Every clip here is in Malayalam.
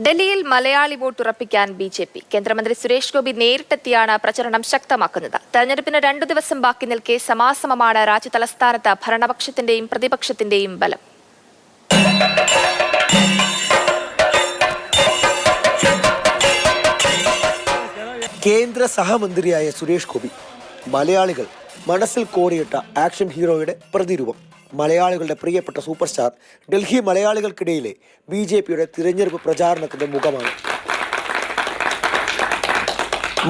ഡൽഹിയിൽ മലയാളി വോട്ട് ഉറപ്പിക്കാൻ ബിജെപി. കേന്ദ്രമന്ത്രി സുരേഷ് ഗോപി നേരിട്ടെത്തിയാണ് പ്രചരണം ശക്തമാക്കുന്നത്. തെരഞ്ഞെടുപ്പിന് 2 ദിവസം ബാക്കി നിൽക്കെ സമാസമമാണ് രാജ്യതലസ്ഥാനത്ത് ഭരണപക്ഷത്തിന്റെയും പ്രതിപക്ഷത്തിന്റെയും ബലം. കേന്ദ്ര സഹമന്ത്രിയായ സുരേഷ് ഗോപി മലയാളികൾ മനസ്സിൽ കോറിയിട്ട ആക്ഷൻ ഹീറോയുടെ പ്രതിരൂപം. മലയാളികളുടെ പ്രിയപ്പെട്ട സൂപ്പർ സ്റ്റാർ ഡൽഹി മലയാളികൾക്കിടയിലെ ബിജെപിയുടെ തിരഞ്ഞെടുപ്പ് പ്രചാരണത്തിന്റെ മുഖമാണ്.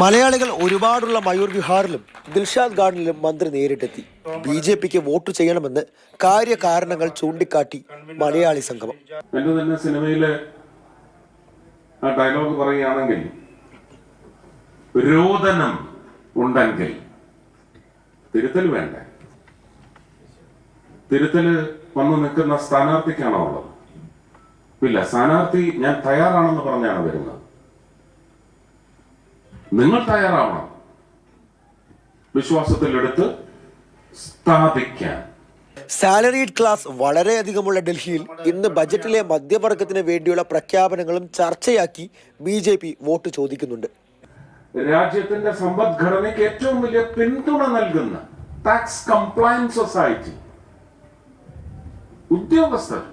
മലയാളികൾ ഒരുപാടുള്ള മയൂർ വിഹാറിലും ദിൽഷാദ് ഗാർഡനിലും മന്ത്രി നേരിട്ടെത്തി. ബിജെപിക്ക് വോട്ട് ചെയ്യണമെന്ന് കാര്യകാരണങ്ങൾ ചൂണ്ടിക്കാട്ടി മലയാളി സംഗമം. എന്റെ തന്നെ സിനിമയിലെ ആ ഡയലോഗ് പറയുകയാണെങ്കിൽ, രോദനം ഉണ്ടെങ്കിൽ തിരുത്തൽ വേണ്ടേ? തിരുത്തല് വന്നു നിൽക്കുന്ന സ്ഥാനാർത്ഥിക്കാണോ ഉള്ളത്? ഇല്ല, സ്ഥാനാർത്ഥി ഞാൻ തയ്യാറാണെന്ന് പറഞ്ഞാണ് വരുന്നത്. നിങ്ങൾ തയ്യാറാവണം വിശ്വാസത്തിലെടുത്ത് സ്ഥാപിക്കാൻ. സാലറീഡ് ക്ലാസ് വളരെയധികമുള്ള ഡൽഹിയിൽ ഇന്ന് ബജറ്റിലെ മധ്യവർഗത്തിന് വേണ്ടിയുള്ള പ്രഖ്യാപനങ്ങളും ചർച്ചയാക്കി ബിജെപി വോട്ട് ചോദിക്കുന്നുണ്ട്. രാജ്യത്തിന്റെ സമ്പദ്ഘടനയ്ക്ക് ഏറ്റവും വലിയ പിന്തുണ നൽകുന്ന ടാക്സ് കംപ്ലയൻസ് സൊസൈറ്റി ഉദ്യോഗസ്ഥർ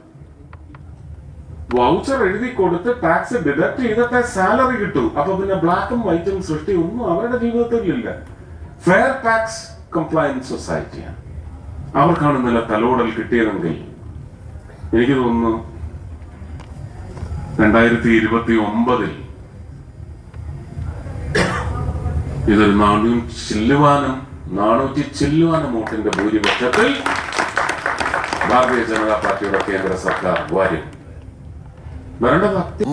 വൗച്ചർ എഴുതി കൊടുത്ത് ടാക്സ് ഡിഡക്ട് ചെയ്തിട്ടേ സാലറി കിട്ടൂ. അപ്പൊ പിന്നെ ബ്ലാക്കും വൈറ്റും സൃഷ്ടി ഒന്നും അവരുടെ ജീവിതത്തിലില്ല. ഫെയർ ടാക്സ് കംപ്ലയൻസ് സൊസൈറ്റിയാണ്. അവർക്കാണ് ഇന്നലെ തലോടൽ കിട്ടിയതെങ്കിൽ എനിക്ക് തോന്നുന്നു 2029 ഇതൊരു 400 ചില്ലുവാനം വോട്ടിന്റെ ഭൂരിപക്ഷത്തിൽ ഭാരതീയ ജനതാ പാർട്ടിയുടെ കേന്ദ്ര സർക്കാർ വരും.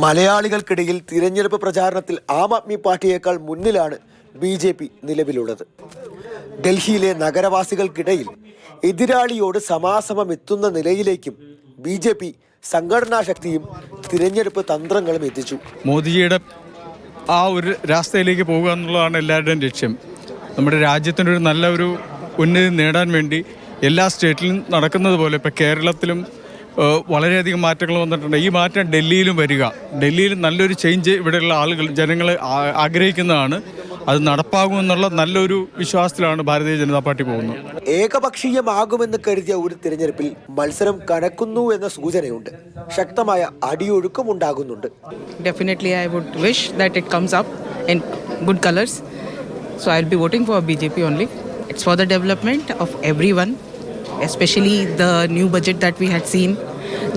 മലയാളികൾക്കിടയിൽ തിരഞ്ഞെടുപ്പ് പ്രചാരണത്തിൽ ആം ആദ്മി പാർട്ടിയേക്കാൾ മുന്നിലാണ് ബിജെപി നിലവിലുള്ളത്. ഡൽഹിയിലെ നഗരവാസികൾക്കിടയിൽ എതിരാളിയോട് സമാസമം എത്തുന്ന നിലയിലേക്കും ബിജെപി സംഘടനാ ശക്തിയും തിരഞ്ഞെടുപ്പ് തന്ത്രങ്ങളും എത്തിച്ചു. മോദിജിയുടെ ആ ഒരു രാഷ്ട്രയിലേക്ക് പോകുക എന്നുള്ളതാണ് എല്ലാവരുടെയും ലക്ഷ്യം. നമ്മുടെ രാജ്യത്തിനൊരു നല്ല ഒരു ഉന്നതി നേടാൻ വേണ്ടി എല്ലാ സ്റ്റേറ്റിലും നടക്കുന്നത് പോലെ ഇപ്പോൾ കേരളത്തിലും വളരെയധികം മാറ്റങ്ങൾ വന്നിട്ടുണ്ട്. ഈ മാറ്റം ഡൽഹിയിലും വരിക. ഡൽഹിയിൽ നല്ലൊരു ചേഞ്ച് ഇവിടെയുള്ള ആളുകൾ ജനങ്ങൾ ആഗ്രഹിക്കുന്നതാണ്. അത് നടപ്പാകുമെന്നുള്ള നല്ലൊരു വിശ്വാസത്തിലാണ് ഭാരതീയ ജനതാ പാർട്ടി പോകുന്നത്. ഏകപക്ഷീയമാകുമെന്ന് കരുതിയ ഒരു തിരഞ്ഞെടുപ്പിൽ മത്സരം കനക്കുന്നു എന്ന സൂചനയുണ്ട്. ശക്തമായ അടിയൊഴുക്കും ഉണ്ടാകുന്നുണ്ട്. Definitely I would wish that it comes up in good colors. So I'll be voting for BJP only. It's for the development of everyone, especially the new budget that we had seen,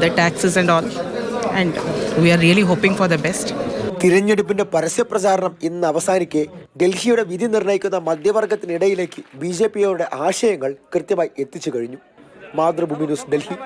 the taxes and all. And we are really hoping for the best. തിരഞ്ഞെടുപ്പിന്റെ പരസ്യപ്രചാരണം ഇന്ന് അവസാനിക്കെ ഡൽഹിയുടെ വിധി നിർണ്ണയിക്കുന്ന മധ്യവർഗത്തിനിടയിലേക്ക് ബിജെപിയുടെ ആശയങ്ങൾ കൃത്യമായി എത്തിച്ചു കഴിഞ്ഞു. മാതൃഭൂമി ന്യൂസ്, ഡൽഹി.